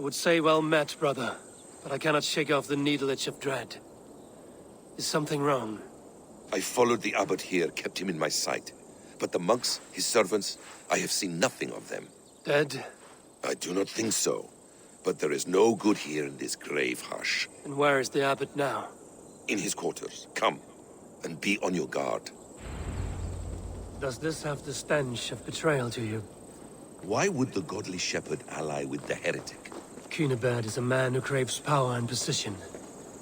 I would say well met, brother, but I cannot shake off the needle itch of dread. Is something wrong? I followed the abbot here, kept him in my sight. But the monks, his servants, I have seen nothing of them. Dead? I do not think so. But there is no good here in this grave hush. And where is the abbot now? In his quarters. Come, and be on your guard. Does this have the stench of betrayal to you? Why would the godly shepherd ally with the heretic? Cunibert is a man who craves power and position.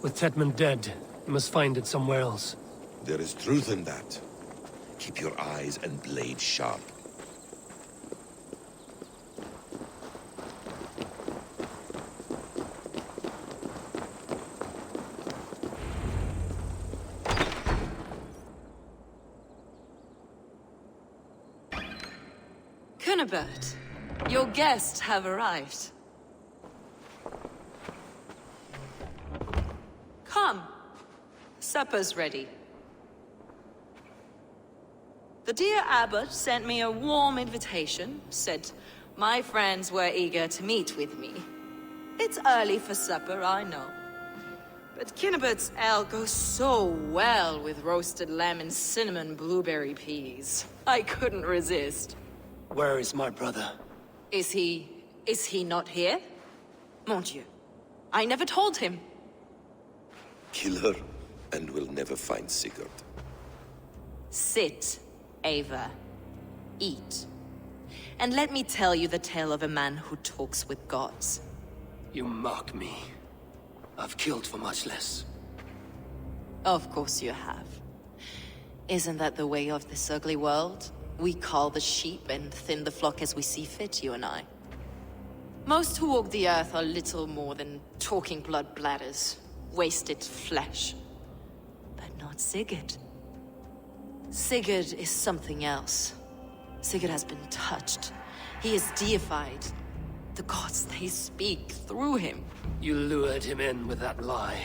With Tedman dead, he must find it somewhere else. There is truth in that. Keep your eyes and blade sharp. Cunibert, your guests have arrived. Come. Supper's ready. The dear abbot sent me a warm invitation, said my friends were eager to meet with me. It's early for supper, I know. But Cunibert's ale goes so well with roasted lamb and cinnamon blueberry peas. I couldn't resist. Where is my brother? Is he not here? Mon Dieu, I never told him. Kill her, and we'll never find Sigurd. Sit, Ava. Eat. And let me tell you the tale of a man who talks with gods. You mock me. I've killed for much less. Of course you have. Isn't that the way of this ugly world? We cull the sheep and thin the flock as we see fit, you and I. Most who walk the earth are little more than talking blood bladders, wasted flesh. But not Sigurd. Sigurd is something else. Sigurd has been touched. He is deified. The gods, they speak through him. You lured him in with that lie.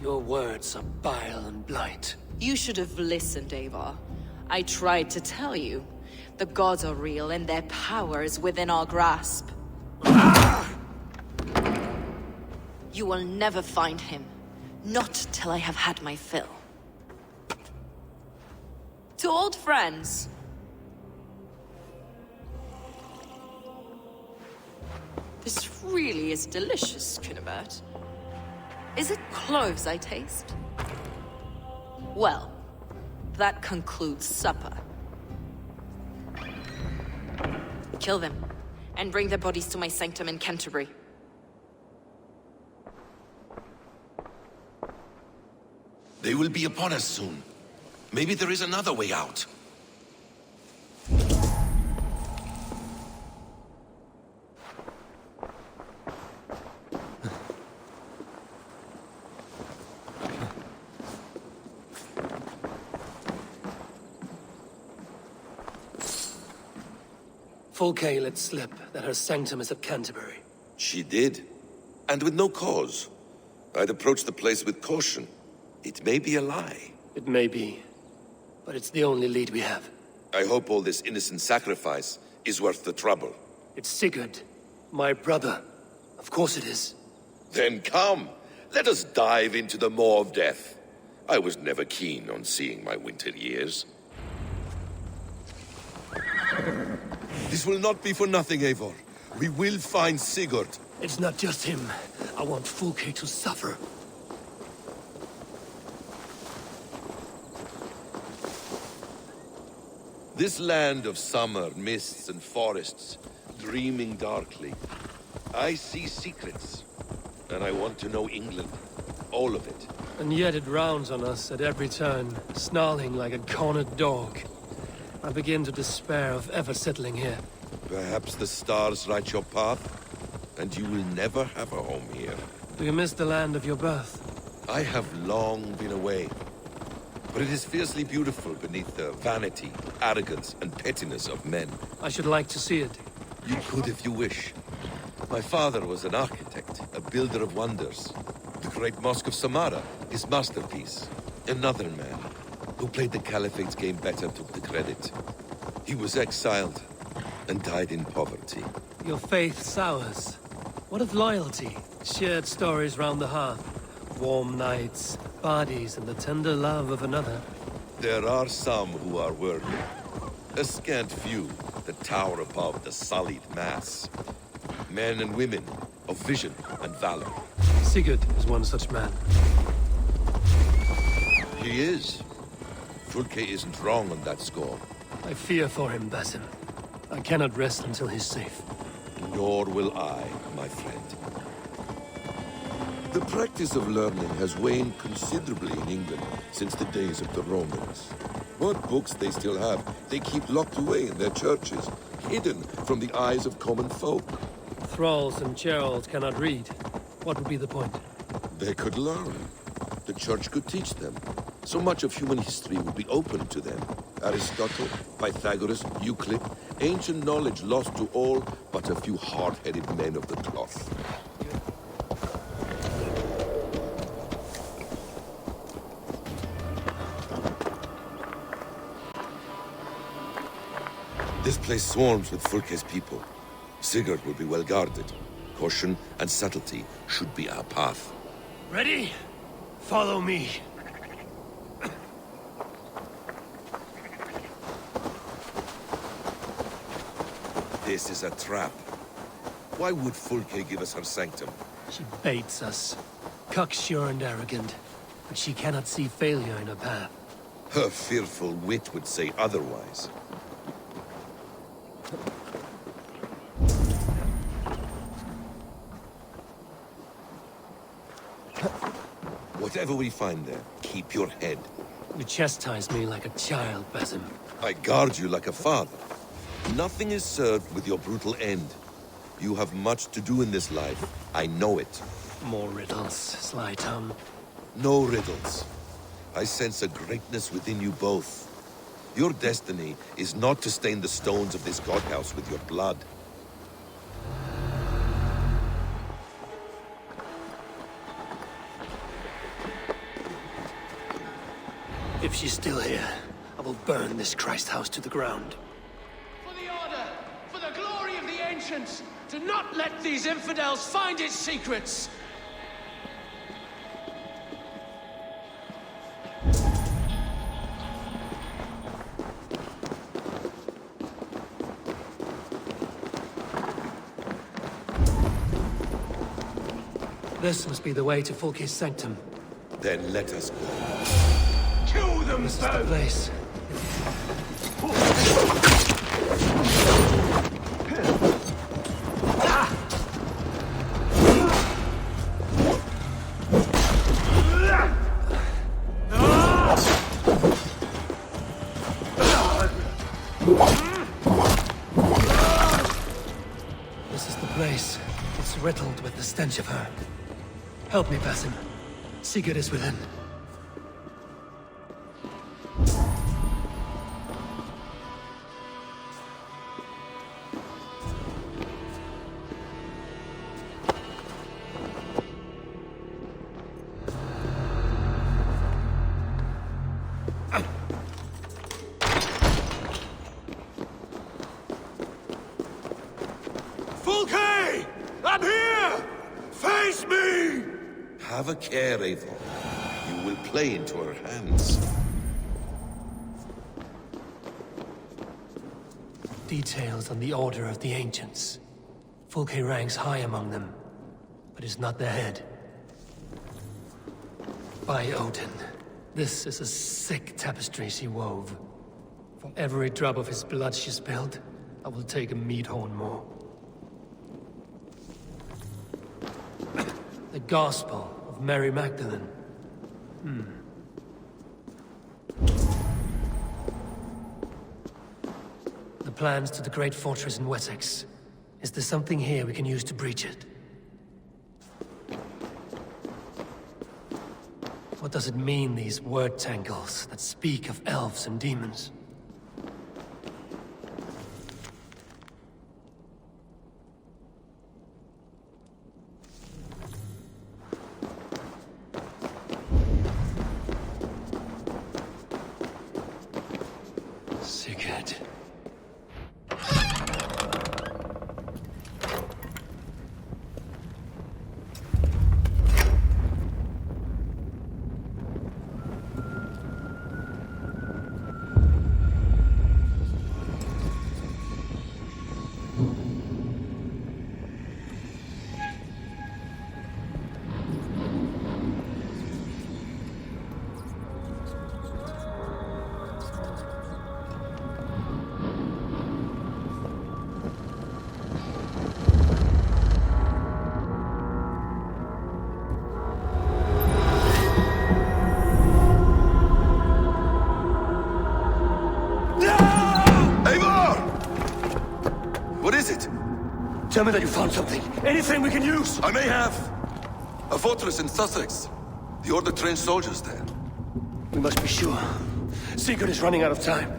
Your words are bile and blight. You should have listened, Ava. I tried to tell you. The gods are real and their power is within our grasp. You will never find him. Not till I have had my fill. To old friends. This really is delicious, Cunibert. Is it cloves I taste? Well, that concludes supper. Kill them, and bring their bodies to my sanctum in Canterbury. They will be upon us soon. Maybe there is another way out. Fulke let slip that her sanctum is at Canterbury. She did, and with no cause. I'd approach the place with caution. It may be a lie. It may be, but it's the only lead we have. I hope all this innocent sacrifice is worth the trouble. It's Sigurd, my brother. Of course it is. Then come, let us dive into the maw of death. I was never keen on seeing my winter years. This will not be for nothing, Eivor. We will find Sigurd. It's not just him. I want Fulke to suffer. This land of summer, mists and forests, dreaming darkly. I see secrets, and I want to know England. All of it. And yet it rounds on us at every turn, snarling like a cornered dog. I begin to despair of ever settling here. Perhaps the stars write your path, and you will never have a home here. Do you miss the land of your birth? I have long been away, but it is fiercely beautiful beneath the vanity, arrogance, and pettiness of men. I should like to see it. You could if you wish. My father was an architect, a builder of wonders. The great Mosque of Samarra, his masterpiece. Another man, who played the Caliphate's game better, took the credit. He was exiled, and died in poverty. Your faith sours. What of loyalty? Shared stories round the hearth. Warm nights, parties, and the tender love of another. There are some who are worthy. A scant few that tower above the sullied mass. Men and women of vision and valor. Sigurd is one such man. He is. Fulke isn't wrong on that score. I fear for him, Basim. I cannot rest until he's safe. Nor will I, my friend. The practice of learning has waned considerably in England since the days of the Romans. What books they still have, they keep locked away in their churches, hidden from the eyes of common folk. Thralls and churls cannot read. What would be the point? They could learn. The church could teach them. So much of human history would be open to them. Aristotle, Pythagoras, Euclid, ancient knowledge lost to all but a few hard-headed men of the cloth. This place swarms with Fulke's people. Sigurd will be well guarded. Caution and subtlety should be our path. Ready? Follow me. This is a trap. Why would Fulke give us her sanctum? She baits us. Cocksure and arrogant. But she cannot see failure in her path. Her fearful wit would say otherwise. Whatever we find there, keep your head. You chastise me like a child, Basim. I guard you like a father. Nothing is served with your brutal end. You have much to do in this life. I know it. More riddles, sly tongue. No riddles. I sense a greatness within you both. Your destiny is not to stain the stones of this godhouse with your blood. If she's still here, I will burn this Christ house to the ground. For the Order, for the glory of the Ancients, do not let these infidels find its secrets! This must be the way to Fulke's sanctum. Then let us go. Kill them This is the place. This is the place. It's riddled with the stench of her. Help me, Basim. Sigurd is within. Fulke! I'm here! Face me! Have a care, Eivor. You will play into her hands. Details on the Order of the Ancients. Fulke ranks high among them, but is not their head. By Odin, this is a sick tapestry she wove. For every drop of his blood she spilled, I will take a meat horn more. The Gospel of Mary Magdalene. The plans to the great fortress in Wessex. Is there something here we can use to breach it? What does it mean, these word tangles that speak of elves and demons? Sigurd. Tell me that you found something. Anything we can use. I may have. A fortress in Sussex. The Order trained soldiers there. We must be sure. Sigurd is running out of time.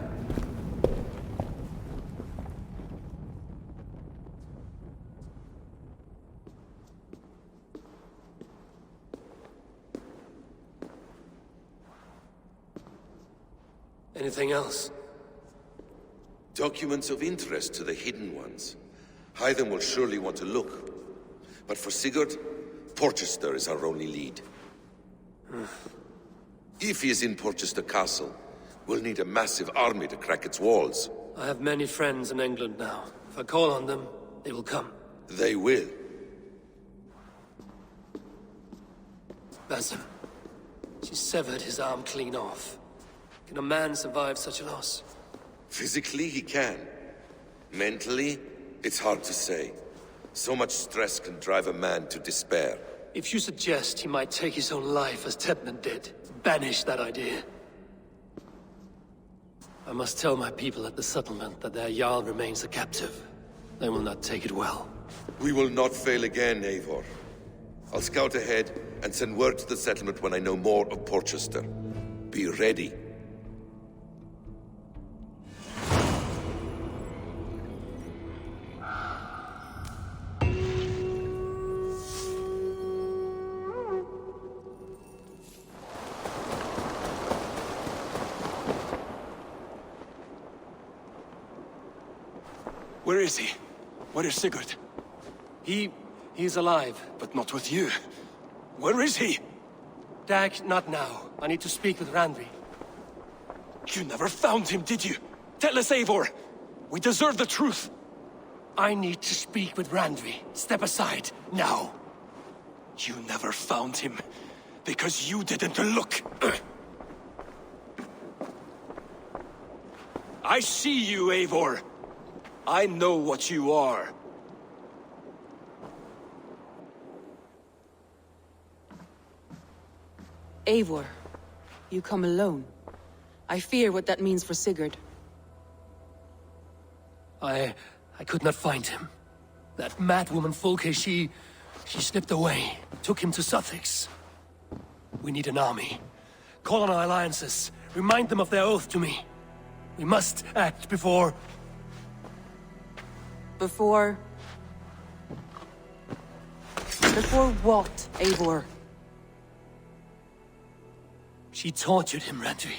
Anything else? Documents of interest to the Hidden Ones. Hythen will surely want to look. But for Sigurd, Porchester is our only lead. If he is in Porchester Castle, we'll need a massive army to crack its walls. I have many friends in England now. If I call on them, they will come. They will. Basim. She severed his arm clean off. Can a man survive such a loss? Physically, he can. Mentally, it's hard to say. So much stress can drive a man to despair. If you suggest he might take his own life as Tedman did, banish that idea. I must tell my people at the settlement that their Jarl remains a captive. They will not take it well. We will not fail again, Eivor. I'll scout ahead and send word to the settlement when I know more of Porchester. Be ready. Where is he? Where is Sigurd? He's alive. But not with you. Where is he? Dag, not now. I need to speak with Randvi. You never found him, did you? Tell us, Eivor. We deserve the truth. I need to speak with Randvi. Step aside, now. You never found him, because you didn't look. I see you, Eivor. I know what you are. Eivor, you come alone. I fear what that means for Sigurd. I could not find him. That madwoman Folke, she slipped away, took him to Sussex. We need an army. Call on our alliances. Remind them of their oath to me. We must act before... Before what, Eivor? She tortured him, Randvi.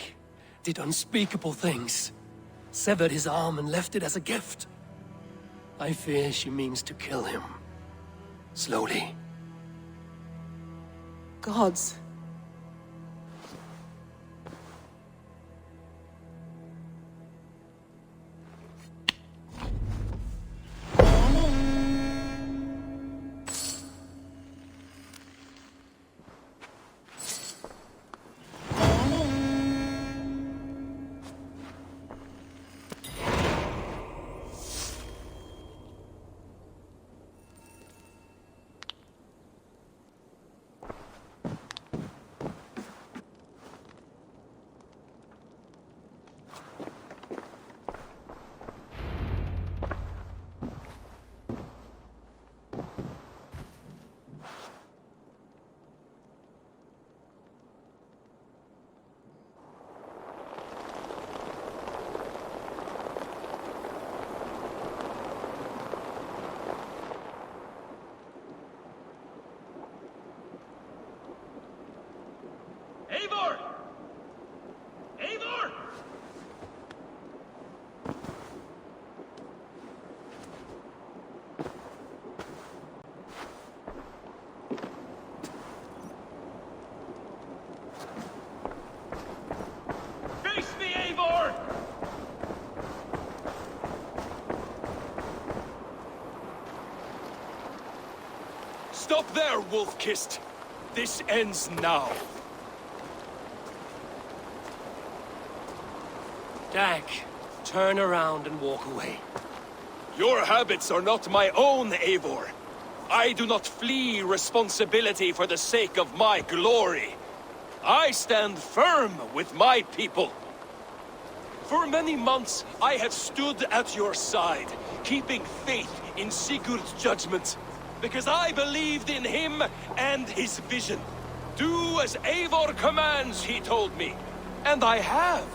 Did unspeakable things. Severed his arm and left it as a gift. I fear she means to kill him. Slowly. Gods. Eivor! Eivor! Face me, Eivor! Stop there, Wolf-Kissed. This ends now. Dag, turn around and walk away. Your habits are not my own, Eivor. I do not flee responsibility for the sake of my glory. I stand firm with my people. For many months, I have stood at your side, keeping faith in Sigurd's judgment, because I believed in him and his vision. Do as Eivor commands, he told me. And I have.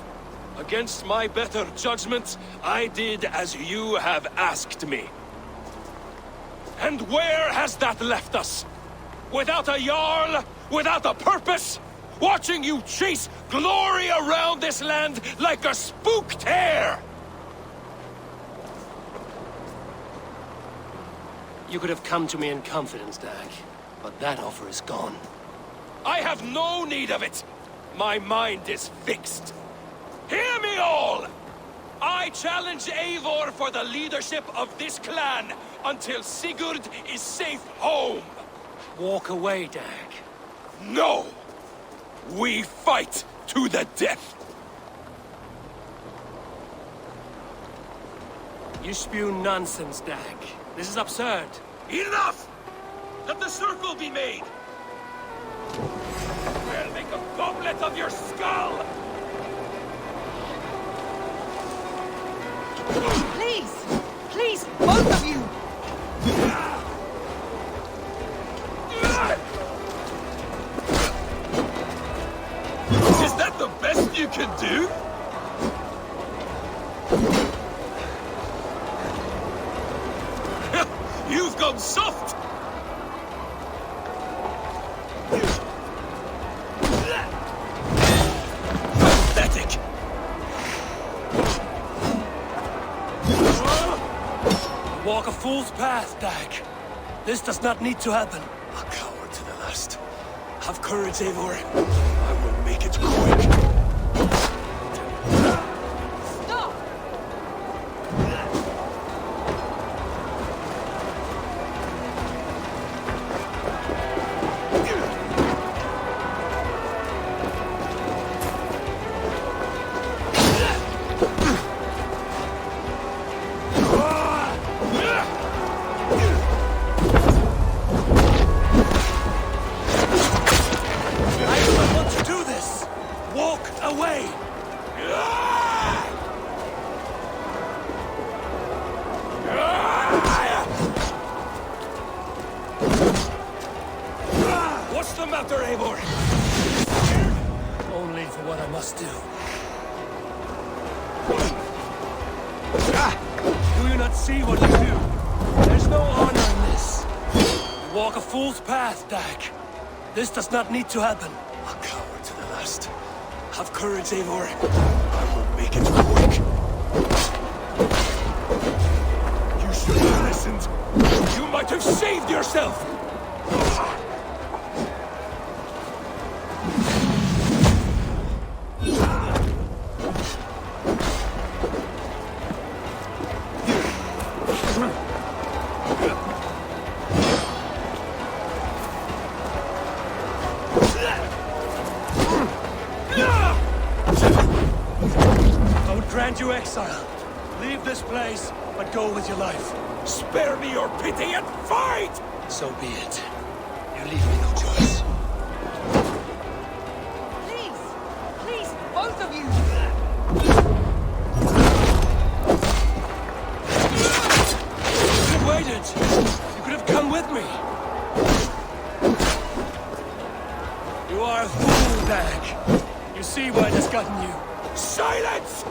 Against my better judgment, I did as you have asked me. And where has that left us? Without a Jarl, without a purpose? Watching you chase glory around this land like a spooked hare! You could have come to me in confidence, Dag, but that offer is gone. I have no need of it! My mind is fixed. Hear me all! I challenge Eivor for the leadership of this clan until Sigurd is safe home! Walk away, Dag. No! We fight to the death! You spew nonsense, Dag. This is absurd. Enough! Let the circle be made! We'll make a goblet of your skull! Please! Please, both of you! Is that the best you can do? You've gone soft! Pathetic! Walk a fool's path, Dag. This does not need to happen. A coward to the last. Have courage, Eivor. I will make it quick. Stop! I do not want to do this. Walk away. What's the matter, Eivor? Only for what I must do. Do you not see what you do? There's no honor in this. You walk a fool's path, Dag. This does not need to happen. A coward to the last. Have courage, Eivor. I will make it quick. You should have listened. You might have saved yourself. I would grant you exile. Leave this place, but go with your life. Spare me your pity and fight! So be it. You leave me no choice. Please! Please, both of you! You could have waited. You could have come with me. You are a fool, Dag. You see why it has gotten you. Silence!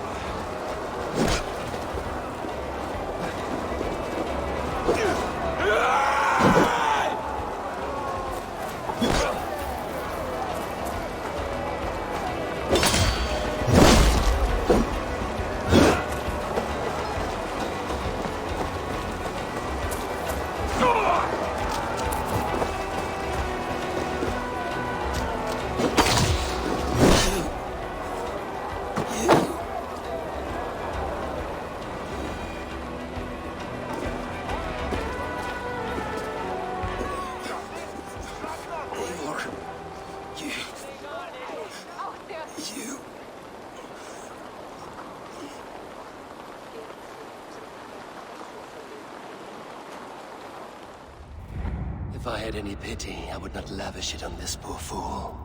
If I had any pity, I would not lavish it on this poor fool.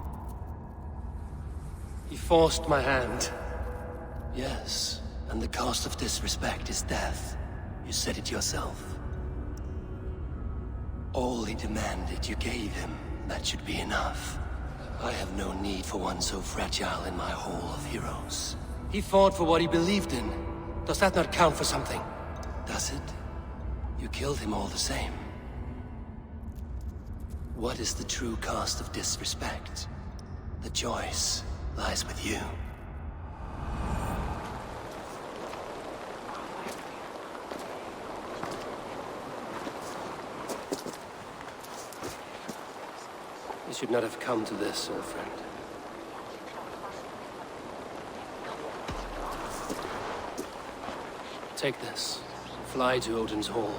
He forced my hand. Yes, and the cost of disrespect is death. You said it yourself. All he demanded, you gave him. That should be enough. I have no need for one so fragile in my hall of heroes. He fought for what he believed in. Does that not count for something? Does it? You killed him all the same. What is the true cost of disrespect? The choice lies with you. You should not have come to this, old friend. Take this. Fly to Odin's Hall.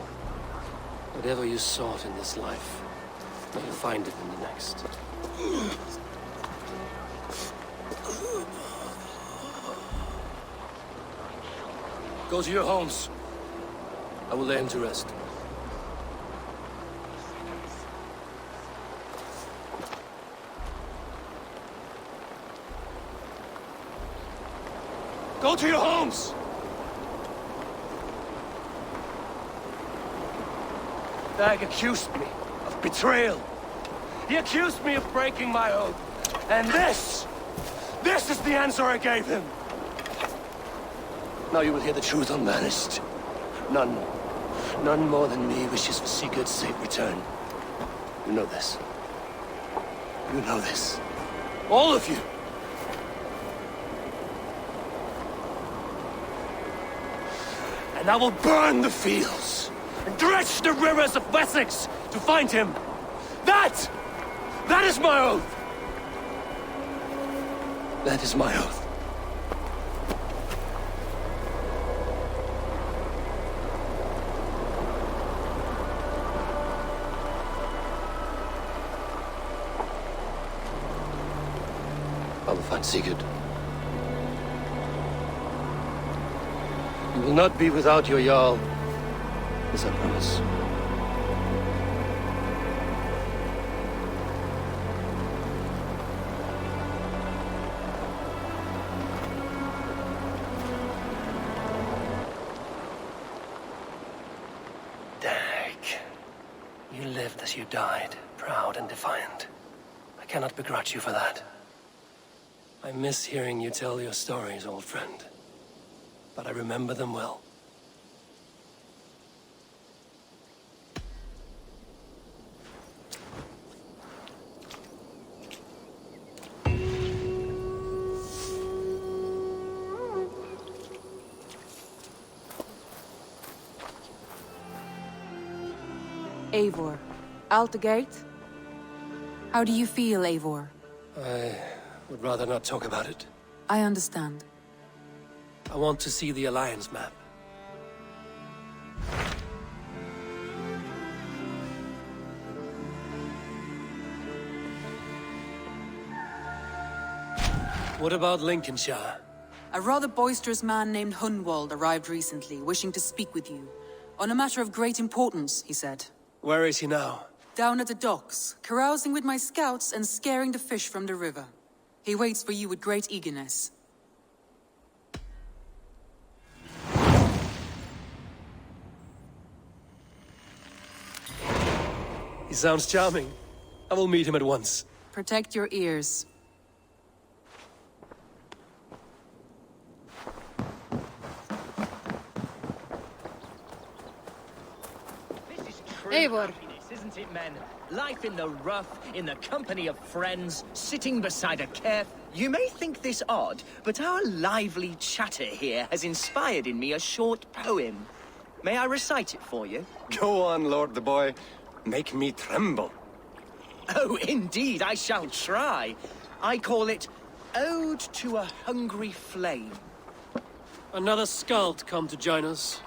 Whatever you sought in this life, may you find it in the next. Go to your homes. I will lay him to rest. Go to your homes! Dag accused me of betrayal. He accused me of breaking my oath. And this is the answer I gave him. Now you will hear the truth unmanaged. None more than me wishes for Sigurd's safe return. You know this. You know this. All of you. And I will burn the fields and dredge the rivers of Wessex to find him. That is my oath. That is my oath. I will find Sigurd. You will not be without your Jarl, as I promise. Dag, you lived as you died, proud and defiant. I cannot begrudge you for that. I miss hearing you tell your stories, old friend. But I remember them well. Eivor, out the gate? How do you feel, Eivor? I would rather not talk about it. I understand. I want to see the Alliance map. What about Lincolnshire? A rather boisterous man named Hunwald arrived recently, wishing to speak with you. On a matter of great importance, he said. Where is he now? Down at the docks, carousing with my scouts and scaring the fish from the river. He waits for you with great eagerness. He sounds charming. I will meet him at once. Protect your ears. This is true Eivor. happiness, isn't it, men? Life in the rough, in the company of friends, sitting beside a cairn. You may think this odd, but our lively chatter here has inspired in me a short poem. May I recite it for you? Go on, Lord the Boy. Make me tremble. Oh, indeed, I shall try. I call it Ode to a Hungry Flame. Another skald come to join us.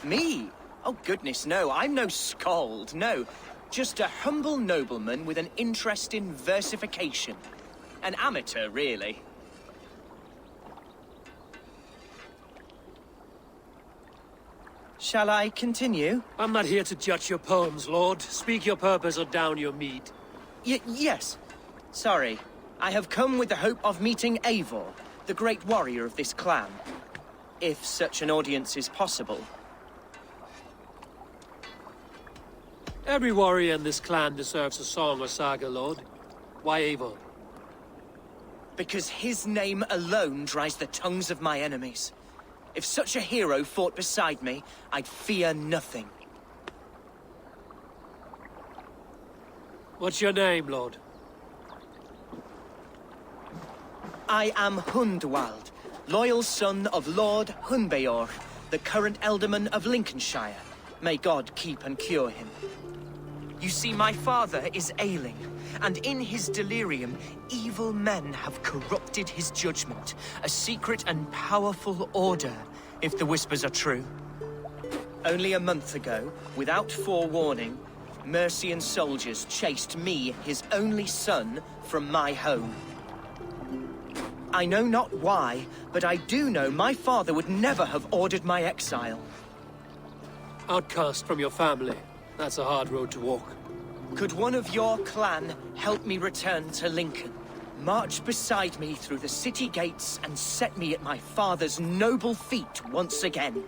Me? Oh, goodness, no. I'm no skald, no. Just a humble nobleman with an interest in versification. An amateur, really. Shall I continue? I'm not here to judge your poems, Lord. Speak your purpose or down your meat. Yes. Sorry. I have come with the hope of meeting Eivor, the great warrior of this clan. if such an audience is possible. Every warrior in this clan deserves a song or saga, Lord. Why Eivor? Because his name alone dries the tongues of my enemies. If such a hero fought beside me, I'd fear nothing. What's your name, Lord? I am Hundwald, loyal son of Lord Hunbeor, the current Elderman of Lincolnshire. May God keep and cure him. You see, my father is ailing, and in his delirium, evil men have corrupted his judgment. A secret and powerful order, if the whispers are true. Only a month ago, without forewarning, Mercian soldiers chased me, his only son, from my home. I know not why, but I do know my father would never have ordered my exile. Outcast from your family. That's a hard road to walk. Could one of your clan help me return to Lincoln? March beside me through the city gates and set me at my father's noble feet once again.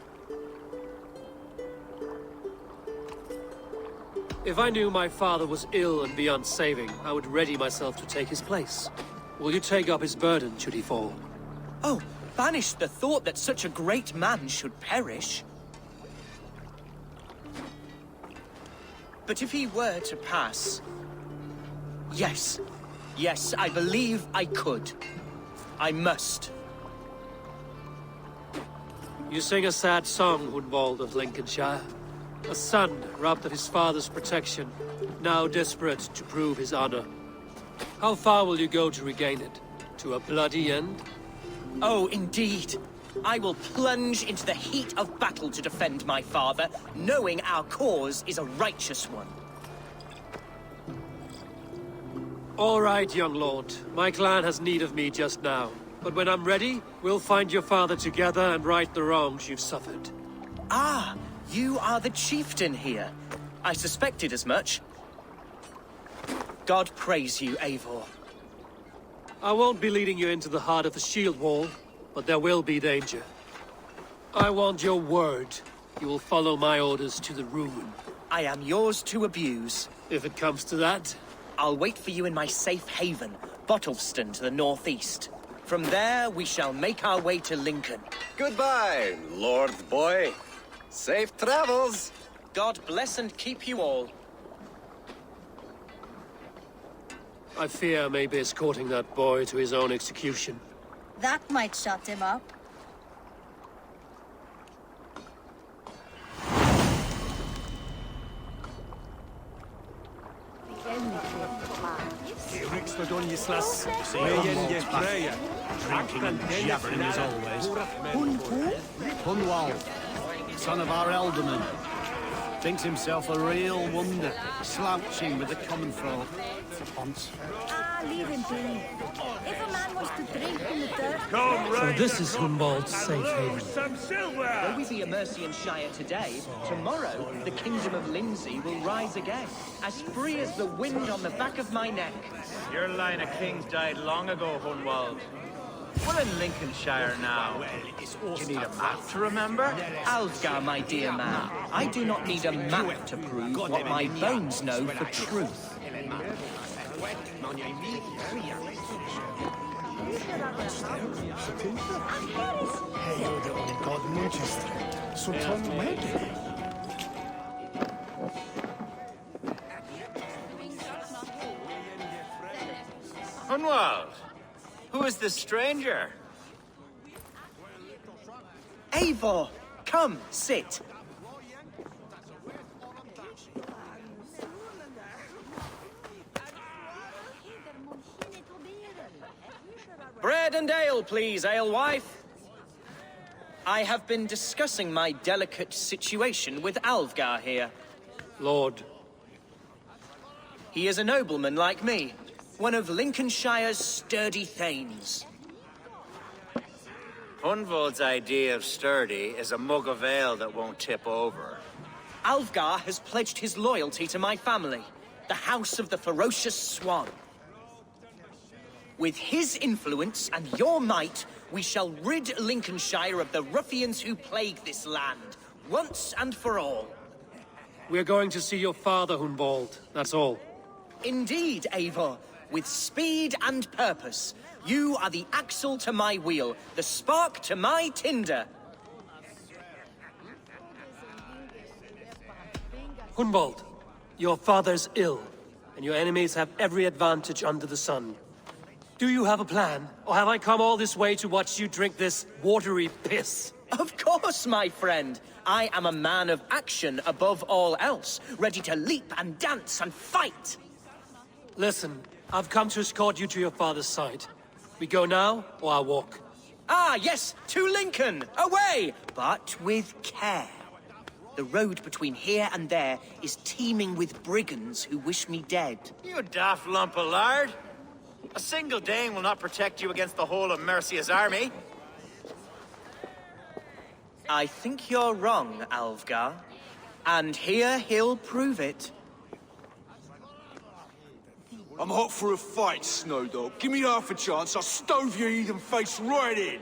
If I knew my father was ill and beyond saving, I would ready myself to take his place. Will you take up his burden should he fall? Oh, banish the thought that such a great man should perish. But if he were to pass... Yes. Yes, I believe I could. I must. You sing a sad song, Hundwald of Lincolnshire. A son robbed of his father's protection, now desperate to prove his honor. How far will you go to regain it? To a bloody end? Oh, indeed. I will plunge into the heat of battle to defend my father, knowing our cause is a righteous one. All right, young lord. My clan has need of me just now. But when I'm ready, we'll find your father together and right the wrongs you've suffered. Ah, you are the chieftain here. I suspected as much. God praise you, Eivor. I won't be leading you into the heart of the shield wall, but there will be danger. I want your word. You will follow my orders to the ruin. I am yours to abuse. If it comes to that. I'll wait for you in my safe haven, Bottleston to the northeast. From there, we shall make our way to Lincoln. Goodbye, Lord Boy. Safe travels. God bless and keep you all. I fear I may be escorting that boy to his own execution. That might shut him up. Drinking and jabbering as always. Hunwald, son of our Elderman. Thinks himself a real wonder, slouching with the common folk. Once. Ah, leave him be. If a man was to drink in the dirt... So this is Hundwald's safe haven. Though we be a Mercian Shire today, tomorrow the Kingdom of Lindsey will rise again, as free as the wind on the back of my neck. Your line of kings died long ago, Hunwald. We're in Lincolnshire now. Do you need a map to remember? Alfgar, my dear man, I do not need a map to prove what my bones know for truth. Hunwald, who is this stranger? Eivor, come, sit. Bread and ale, please, alewife. I have been discussing my delicate situation with Alfgar here. Lord. He is a nobleman like me, one of Lincolnshire's sturdy thanes. Hunwald's idea of sturdy is a mug of ale that won't tip over. Alfgar has pledged his loyalty to my family, the House of the Ferocious Swan. With his influence and your might, we shall rid Lincolnshire of the ruffians who plague this land, once and for all. We're going to see your father, Hunwald. That's all. Indeed, Eivor. With speed and purpose, you are the axle to my wheel, the spark to my tinder. Hunwald, your father's ill, and your enemies have every advantage under the sun. Do you have a plan, or have I come all this way to watch you drink this watery piss? Of course, my friend. I am a man of action above all else, ready to leap and dance and fight. Listen, I've come to escort you to your father's side. We go now, or I walk? Ah, yes, to Lincoln! Away! But with care. The road between here and there is teeming with brigands who wish me dead. You daft lump of lard. A single Dane will not protect you against the whole of Mercia's army. I think you're wrong, Alfgar. And here he'll prove it. I'm hot for a fight, Snowdog. Give me half a chance, I'll stove your heathen face right in.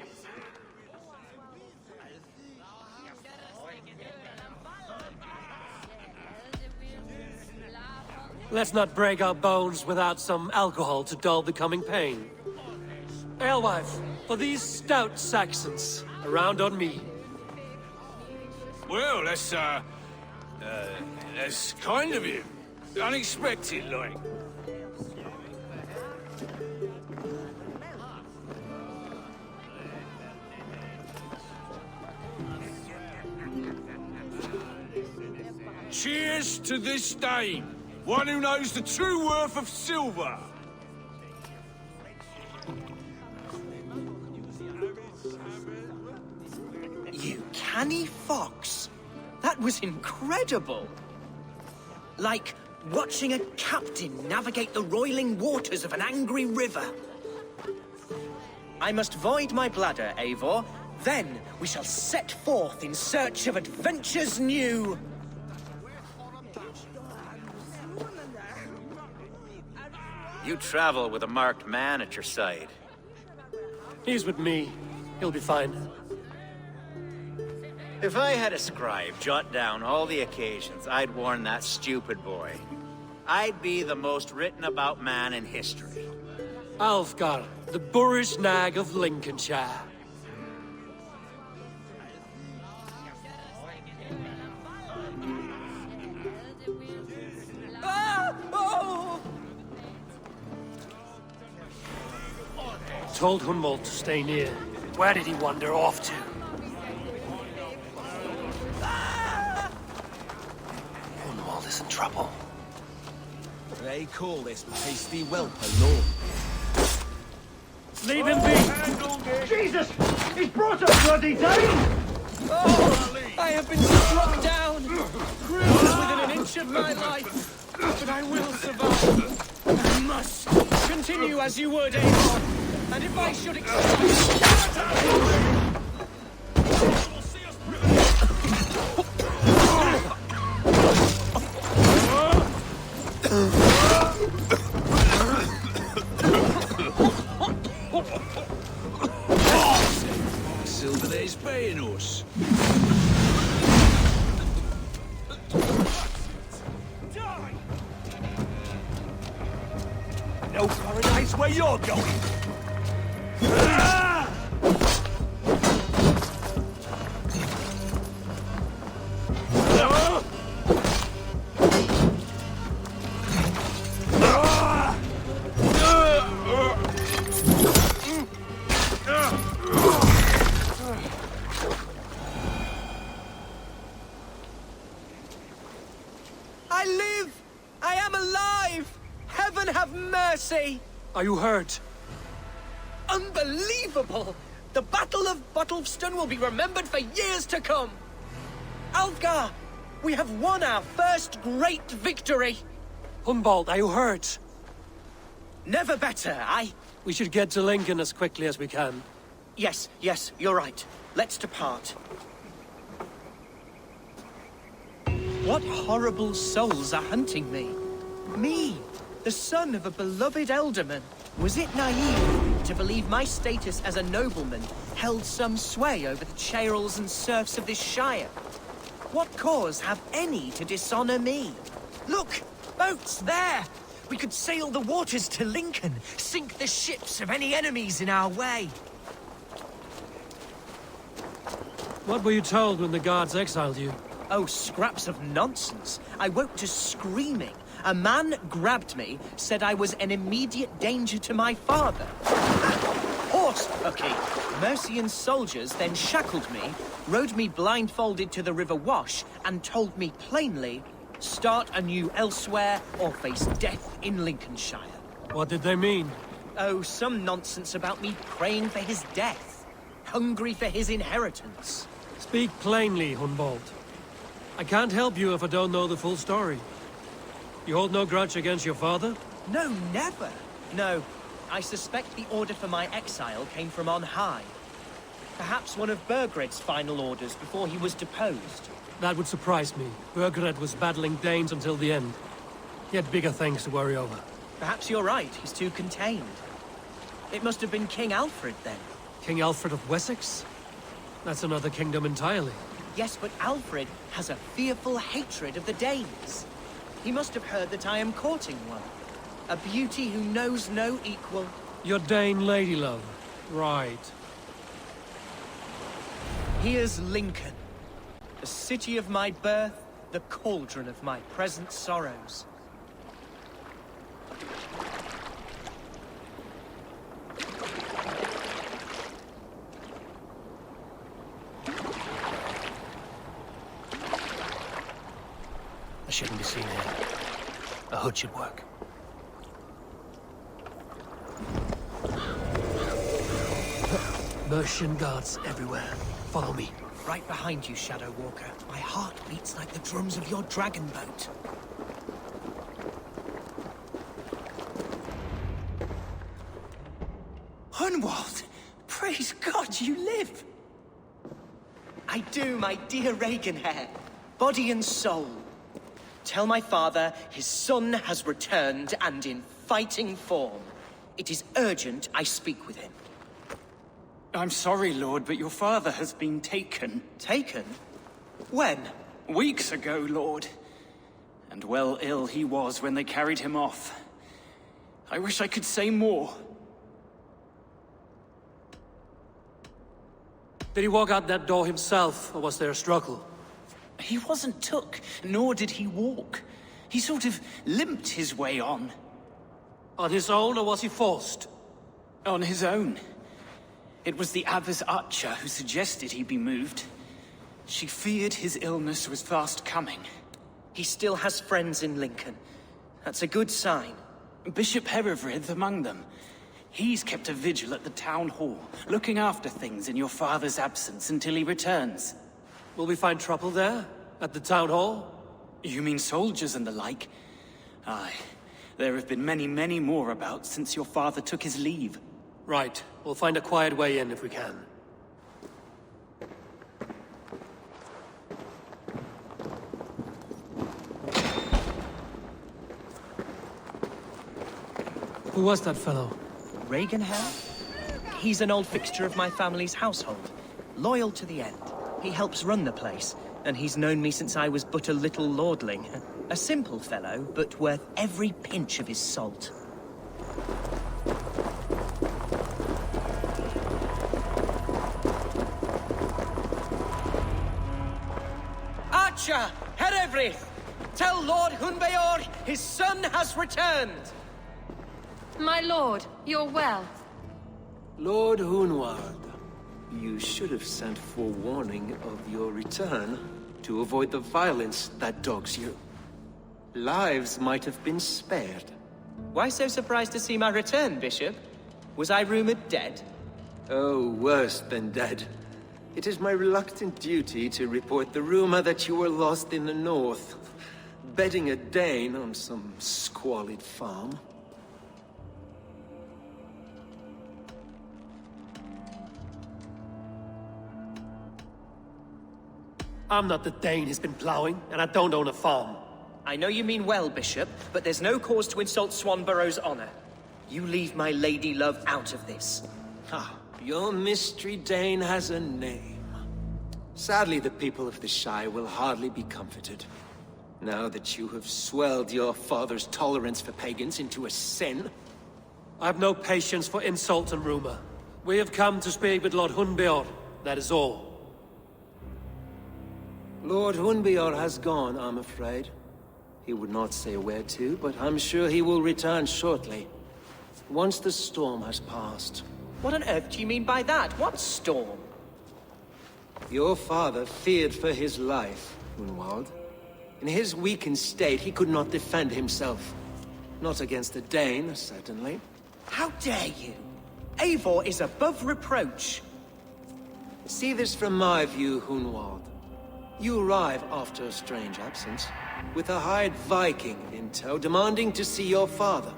Let's not break our bones without some alcohol to dull the coming pain. Alewife, for these stout Saxons, around on me. Well, that's kind of you. Unexpected, like. Cheers to this Dane, one who knows the true worth of silver. You canny fox. That was incredible. Like watching a captain navigate the roiling waters of an angry river. I must void my bladder, Eivor. Then we shall set forth in search of adventures new. You travel with a marked man at your side. He's with me. He'll be fine. If I had a scribe jot down all the occasions I'd warn that stupid boy, I'd be the most written about man in history. Alfgar, the boorish nag of Lincolnshire. Ah! Oh! Told Hunwald to stay near. Where did he wander off to? Hunwald is in trouble. They call this pasty whelp a lord. Leave him be! Jesus! He's brought a bloody Dane! Oh! I have been struck down! Bruised within an inch of my life! But I will survive! I must! Continue as you would, Eivor! And if I should Silver there's paying us. No paradise where you're going. I live! I am alive! Heaven have mercy! Are you hurt? Unbelievable! The Battle of Bottleston will be remembered for years to come! Alfgar, we have won our first great victory! Hunwald, are you hurt? Never better, We should get to Lincoln as quickly as we can. Yes, you're right. Let's depart. What horrible souls are hunting me? Me, the son of a beloved elderman. Was it naive to believe my status as a nobleman held some sway over the chairels and serfs of this shire? What cause have any to dishonor me? Look! Boats there! We could sail the waters to Lincoln, sink the ships of any enemies in our way. What were you told when the guards exiled you? Oh, scraps of nonsense. I woke to screaming. A man grabbed me, said I was an immediate danger to my father. Horse pucky! Mercian soldiers then shackled me, rode me blindfolded to the River Wash, and told me plainly, start anew elsewhere or face death in Lincolnshire. What did they mean? Oh, some nonsense about me praying for his death, hungry for his inheritance. Speak plainly, Hunwald. I can't help you if I don't know the full story. You hold no grudge against your father? No, never. No, I suspect the order for my exile came from on high. Perhaps one of Burgred's final orders before he was deposed. That would surprise me. Burgred was battling Danes until the end. He had bigger things to worry over. Perhaps you're right, he's too contained. It must have been King Alfred then. King Alfred of Wessex? That's another kingdom entirely. Yes, but Alfred has a fearful hatred of the Danes. He must have heard that I am courting one. A beauty who knows no equal. Your Dane lady love. Right. Here's Lincoln. The city of my birth, the cauldron of my present sorrows. I shouldn't be seen here. A hood should work. Mercian guards everywhere. Follow me. Right behind you, Shadow Walker. My heart beats like the drums of your dragon boat. Hunwald! Praise God you live! I do, my dear Reaganhair. Body and soul. Tell my father his son has returned and in fighting form. It is urgent I speak with him. I'm sorry, Lord, but your father has been taken. Taken? When? Weeks ago, Lord. And well ill he was when they carried him off. I wish I could say more. Did he walk out that door himself, or was there a struggle? He wasn't took, nor did he walk. He sort of limped his way on. On his own, or was he forced? On his own. It was the Abbess Archer who suggested he be moved. She feared his illness was fast coming. He still has friends in Lincoln. That's a good sign. Bishop Herefrith among them. He's kept a vigil at the town hall, looking after things in your father's absence until he returns. Will we find trouble there? At the town hall? You mean soldiers and the like? Aye. There have been many, many more about since your father took his leave. Right. We'll find a quiet way in if we can. Who was that fellow? Reaganhair? He's an old fixture of my family's household. Loyal to the end. He helps run the place, and he's known me since I was but a little lordling. A simple fellow, but worth every pinch of his salt. Archer! Herefrith! Tell Lord Hunbeor his son has returned! My lord, you're well. Lord Hunwald, you should have sent forewarning of your return to avoid the violence that dogs you. Lives might have been spared. Why so surprised to see my return, Bishop? Was I rumored dead? Oh, worse than dead. It is my reluctant duty to report the rumor that you were lost in the north, bedding a Dane on some squalid farm. I'm not the Dane he's been plowing, and I don't own a farm. I know you mean well, Bishop, but there's no cause to insult Swanborough's honor. You leave my lady love out of this. Ah, your mystery Dane has a name. Sadly, the people of the Shire will hardly be comforted. Now that you have swelled your father's tolerance for pagans into a sin. I have no patience for insult and rumor. We have come to speak with Lord Hunbeor, that is all. Lord Hunbeor has gone, I'm afraid. He would not say where to, but I'm sure he will return shortly. Once the storm has passed. What on earth do you mean by that? What storm? Your father feared for his life, Hunwald. In his weakened state, he could not defend himself. Not against a Dane, certainly. How dare you? Eivor is above reproach. See this from my view, Hunwald. You arrive after a strange absence, with a hired Viking in tow demanding to see your father.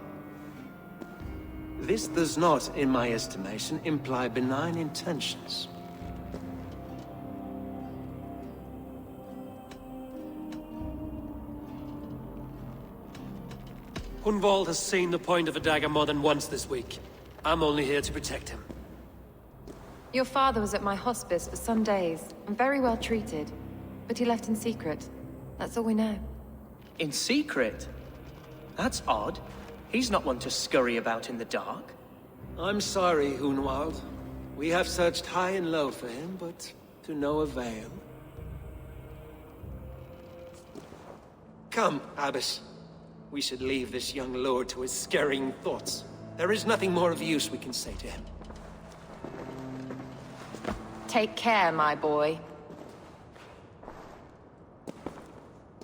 This does not, in my estimation, imply benign intentions. Hunwald has seen the point of a dagger more than once this week. I'm only here to protect him. Your father was at my hospice for some days, and very well treated. But he left in secret. That's all we know. In secret? That's odd. He's not one to scurry about in the dark. I'm sorry, Hunwald. We have searched high and low for him, but to no avail. Come, Abbess. We should leave this young lord to his scurrying thoughts. There is nothing more of use we can say to him. Take care, my boy.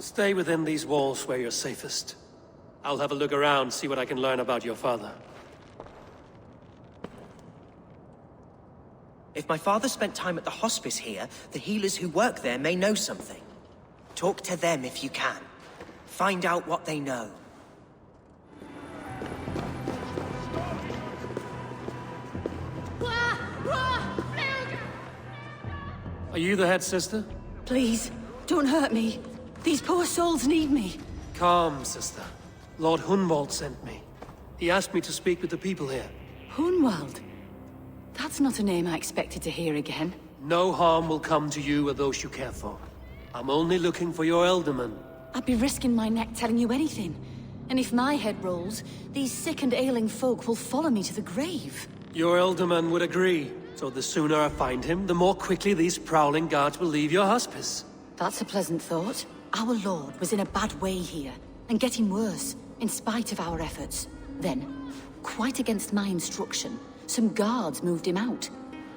Stay within these walls where you're safest. I'll have a look around, see what I can learn about your father. If my father spent time at the hospice here, the healers who work there may know something. Talk to them if you can. Find out what they know. Are you the head sister? Please, don't hurt me. These poor souls need me. Calm, sister. Lord Hunwald sent me. He asked me to speak with the people here. Hunwald? That's not a name I expected to hear again. No harm will come to you or those you care for. I'm only looking for your ealdorman. I'd be risking my neck telling you anything. And if my head rolls, these sick and ailing folk will follow me to the grave. Your ealdorman would agree. So the sooner I find him, the more quickly these prowling guards will leave your hospice. That's a pleasant thought. Our lord was in a bad way here, and getting worse, in spite of our efforts. Then, quite against my instruction, some guards moved him out.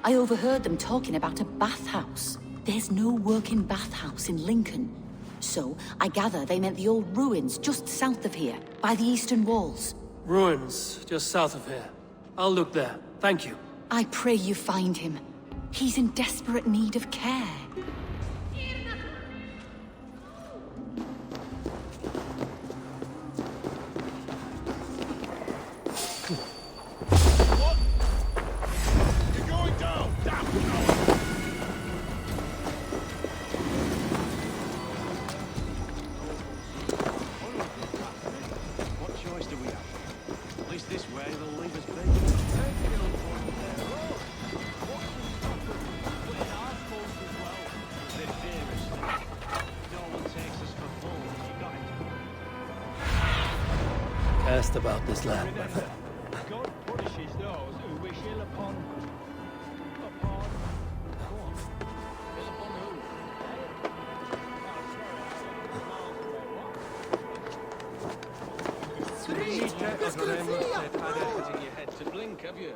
I overheard them talking about a bathhouse. There's no working bathhouse in Lincoln. So, I gather they meant the old ruins just south of here, by the eastern walls. Ruins, just south of here. I'll look there. Thank you. I pray you find him. He's in desperate need of care. Cast about this land. God punishes those who wish ill upon... to blink, have you?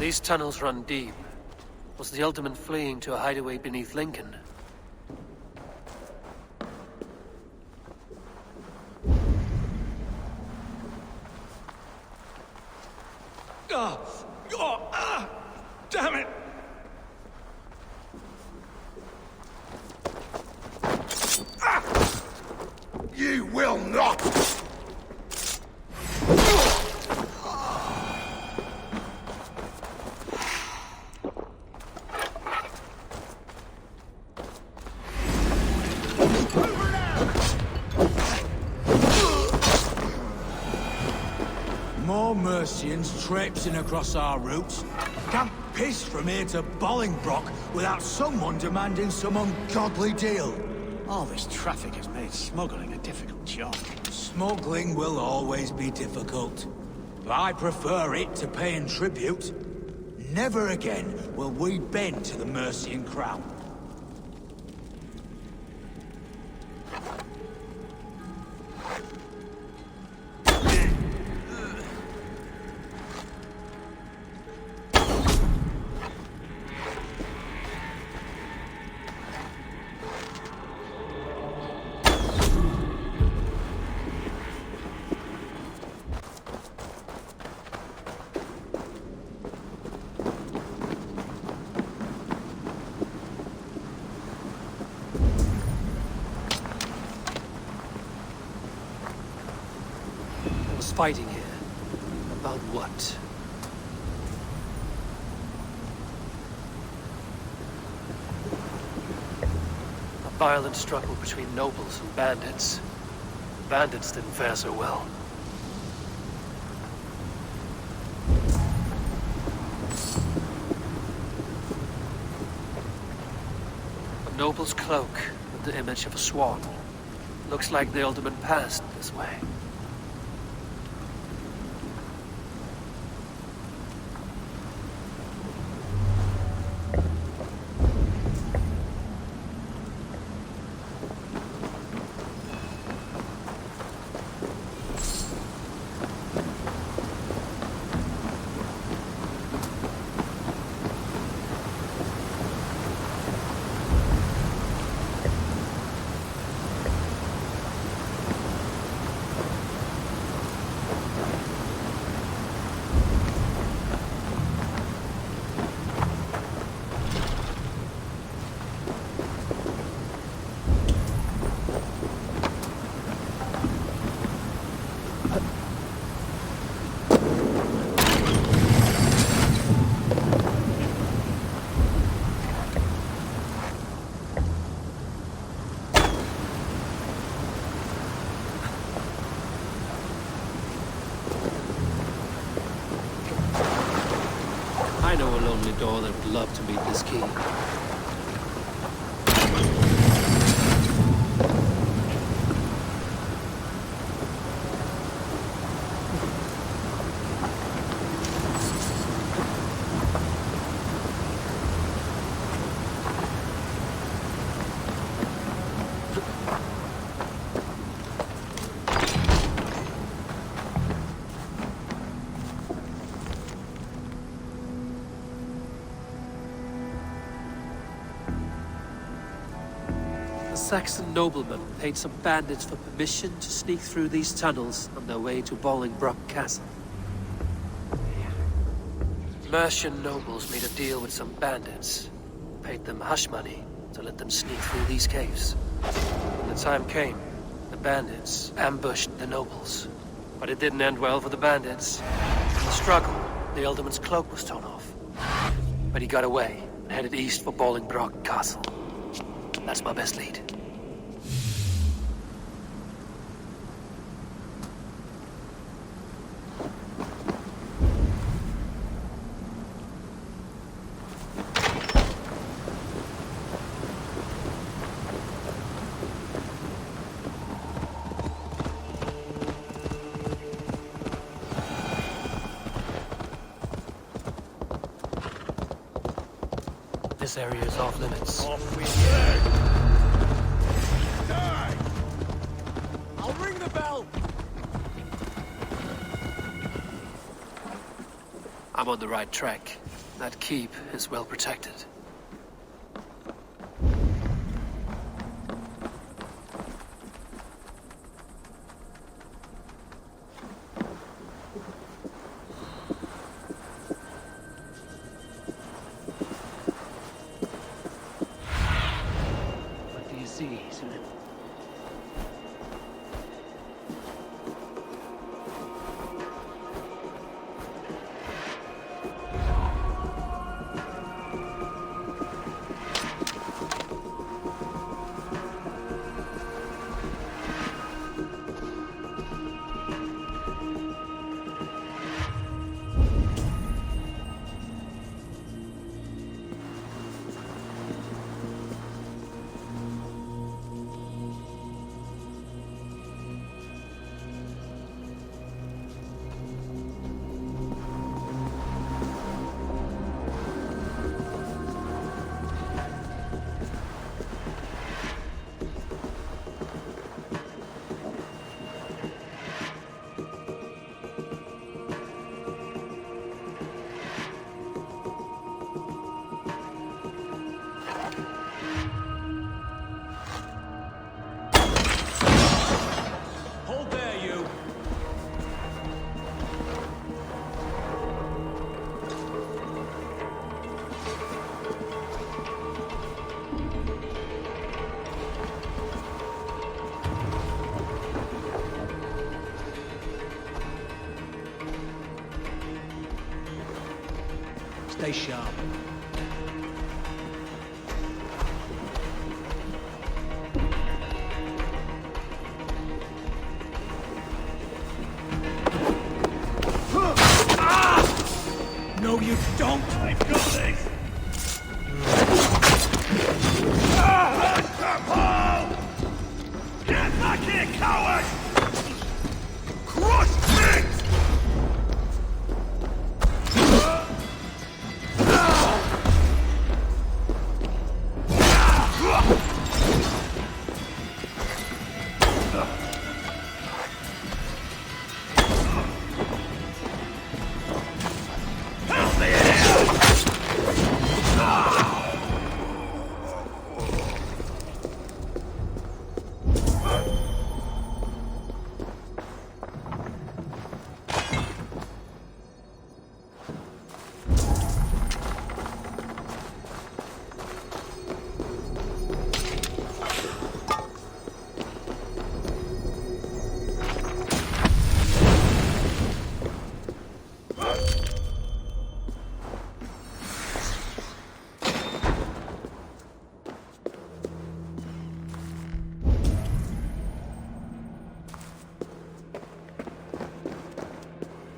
These tunnels run deep. Was the Ultimate fleeing to a hideaway beneath Lincoln? Damn it! You will not! More Mercians traipsing across our routes. Can't piss from here to Bolingbroke without someone demanding some ungodly deal. All this traffic has made smuggling a difficult job. Smuggling will always be difficult. But I prefer it to paying tribute. Never again will we bend to the Mercian crown. Fighting here. About what? A violent struggle between nobles and bandits. The bandits didn't fare so well. A noble's cloak with the image of a swan. Looks like the Ultimate passed this way. I know a lonely door that would love to meet this key. Saxon noblemen paid some bandits for permission to sneak through these tunnels on their way to Bolingbroke Castle. Mercian nobles made a deal with some bandits, paid them hush money to let them sneak through these caves. When the time came, the bandits ambushed the nobles. But it didn't end well for the bandits. In the struggle, the Ultimate's cloak was torn off. But he got away and headed east for Bolingbroke Castle. That's my best lead. This area is off limits. Off we go! Die! I'll ring the bell! I'm on the right track. That keep is well protected. What do you see, Sunan? Stay sharp. No, you don't! I've got this! Get back here, coward! Crush it!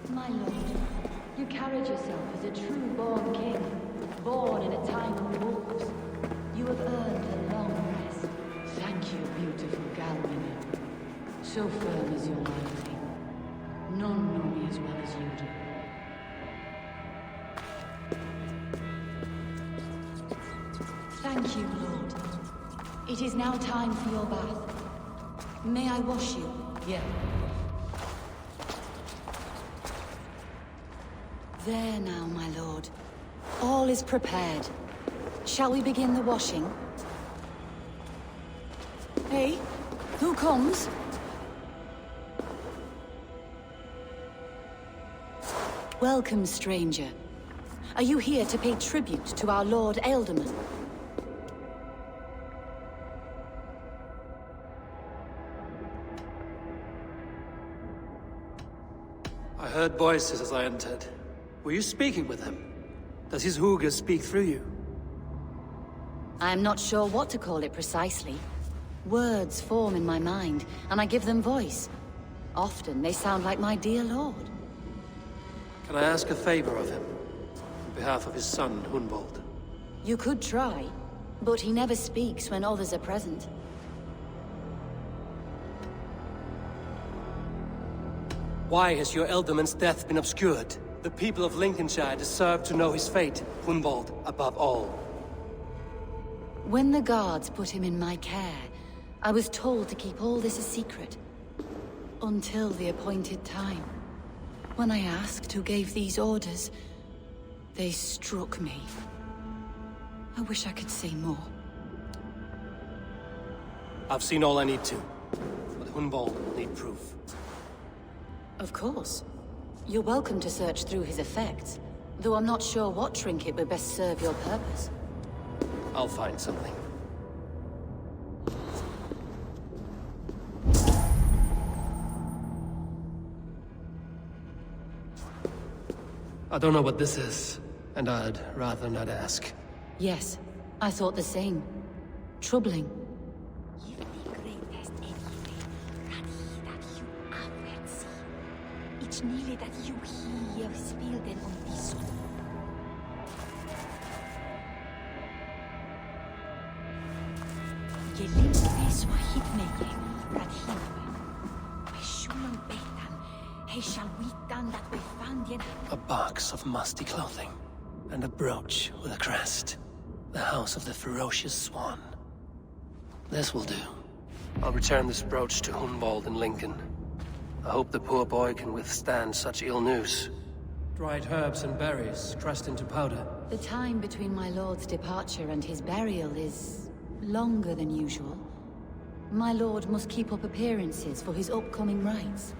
My lord, you carried yourself as a true-born king, born in a time of wolves. You have earned a long rest. Thank you, beautiful Galmina. So firm is your loyalty. None know me as well as you do. Thank you, Lord. It is now time for your bath. May I wash you? Yeah. There now, my lord. All is prepared. Shall we begin the washing? Hey, who comes? Welcome, stranger. Are you here to pay tribute to our Lord Ealdorman? I heard voices as I entered. Were you speaking with him? Does his hooga speak through you? I am not sure what to call it precisely. Words form in my mind, and I give them voice. Often they sound like my dear lord. Can I ask a favor of him? On behalf of his son, Hunwald. You could try, but he never speaks when others are present. Why has your Ealdorman's death been obscured? The people of Lincolnshire deserve to know his fate, Hunwald above all. When the guards put him in my care, I was told to keep all this a secret. Until the appointed time. When I asked who gave these orders, They struck me. I wish I could say more. I've seen all I need to, but Hunwald will need proof. Of course. You're welcome to search through his effects, though I'm not sure what trinket would best serve your purpose. I'll find something. I don't know what this is, and I'd rather not ask. Yes, I thought the same. Troubling. A box of musty clothing, and a brooch with a crest. The house of the ferocious swan. This will do. I'll return this brooch to Hunwald in Lincoln. I hope the poor boy can withstand such ill news. Dried herbs and berries pressed into powder. The time between my lord's departure and his burial is longer than usual. My lord must keep up appearances for his upcoming rites.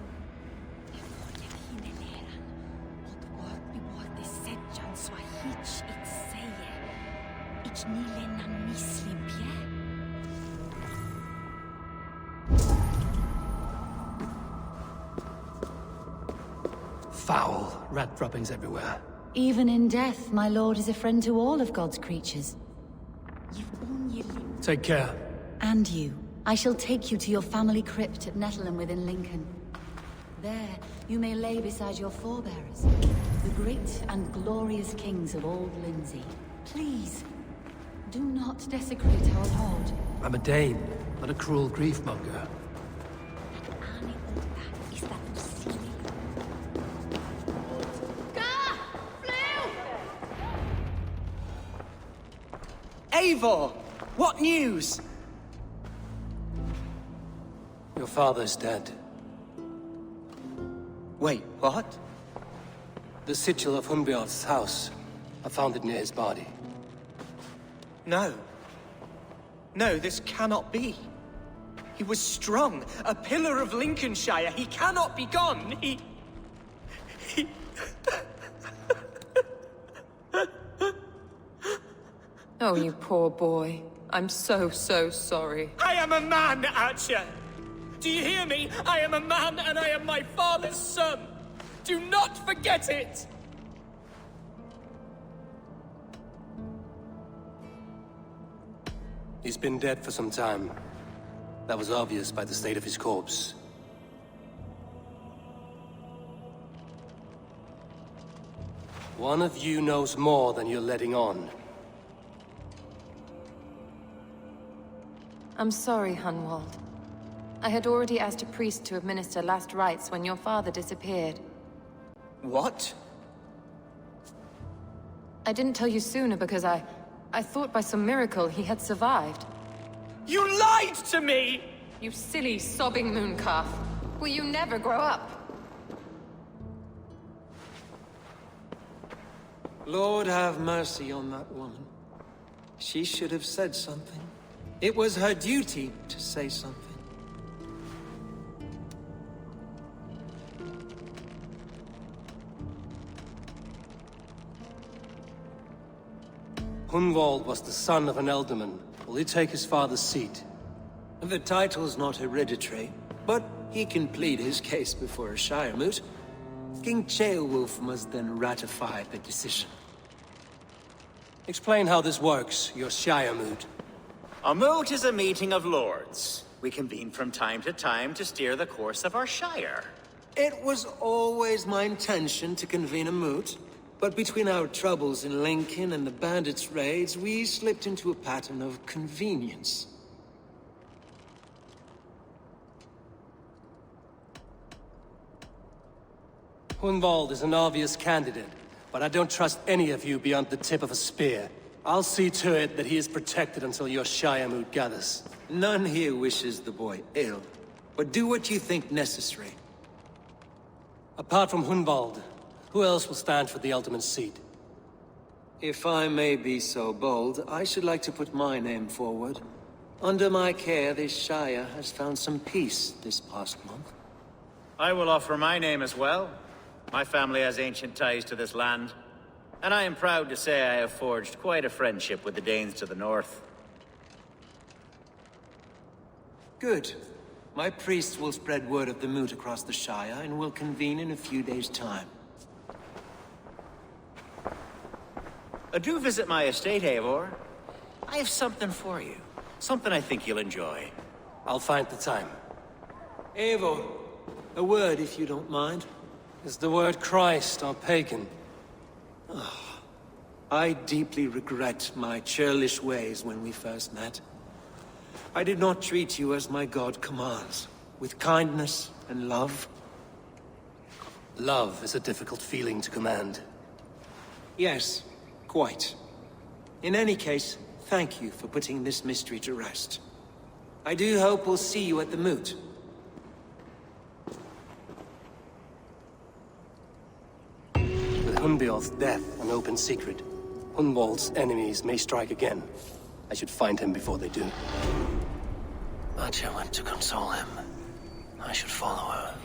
Foul rat droppings everywhere. Even in death, my lord is a friend to all of God's creatures. Take care. And you. I shall take you to your family crypt at Nettleton within Lincoln. There, you may lay beside your forebearers, the great and glorious kings of Old Lindsey. Please, do not desecrate our lord. I'm a Dane, not a cruel grief-monger. Eivor! What news? Your father's dead. Wait, what? The sigil of Hunbjorn's house. I found it near his body. No. No, this cannot be. He was strong, a pillar of Lincolnshire. He cannot be gone. He... Oh, you poor boy. I'm so sorry. I am a man, Archer! Do you hear me? I am a man and I am my father's son! Do not forget it! He's been dead for some time. That was obvious by the state of his corpse. One of you knows more than you're letting on. I'm sorry, Hunwald. I had already asked a priest to administer last rites when your father disappeared. What? I didn't tell you sooner because I thought by some miracle he had survived. You lied to me! You silly, sobbing mooncalf. Will you never grow up? Lord have mercy on that woman. She should have said something. It was her duty to say something. Hunwald was the son of an ealdorman. Will he take his father's seat? The title's not hereditary, but he can plead his case before a Shiremoot. King Ceolwulf must then ratify the decision. Explain how this works, your Shiremoot. A moot is a meeting of lords. We convene from time to time to steer the course of our shire. It was always my intention to convene a moot, but between our troubles in Lincoln and the bandits' raids, we slipped into a pattern of convenience. Hunwald is an obvious candidate, but I don't trust any of you beyond the tip of a spear. I'll see to it that he is protected until your Shiremoot gathers. None here wishes the boy ill, but do what you think necessary. Apart from Hunwald, who else will stand for the ultimate seat? If I may be so bold, I should like to put my name forward. Under my care, this Shire has found some peace this past month. I will offer my name as well. My family has ancient ties to this land, and I am proud to say I have forged quite a friendship with the Danes to the north. Good. My priests will spread word of the moot across the Shire and will convene in a few days' time. Do visit my estate, Eivor. I have something for you. Something I think you'll enjoy. I'll find the time. Eivor, a word if you don't mind. Is the word Christ or pagan? I deeply regret my churlish ways when we first met. I did not treat you as my god commands, with kindness and love. Love is a difficult feeling to command. Yes, quite. In any case, thank you for putting this mystery to rest. I do hope we'll see you at the moot. With Hunbjorn's death an open secret, Hunwald's enemies may strike again. I should find him before they do. Atya went to console him. I should follow her.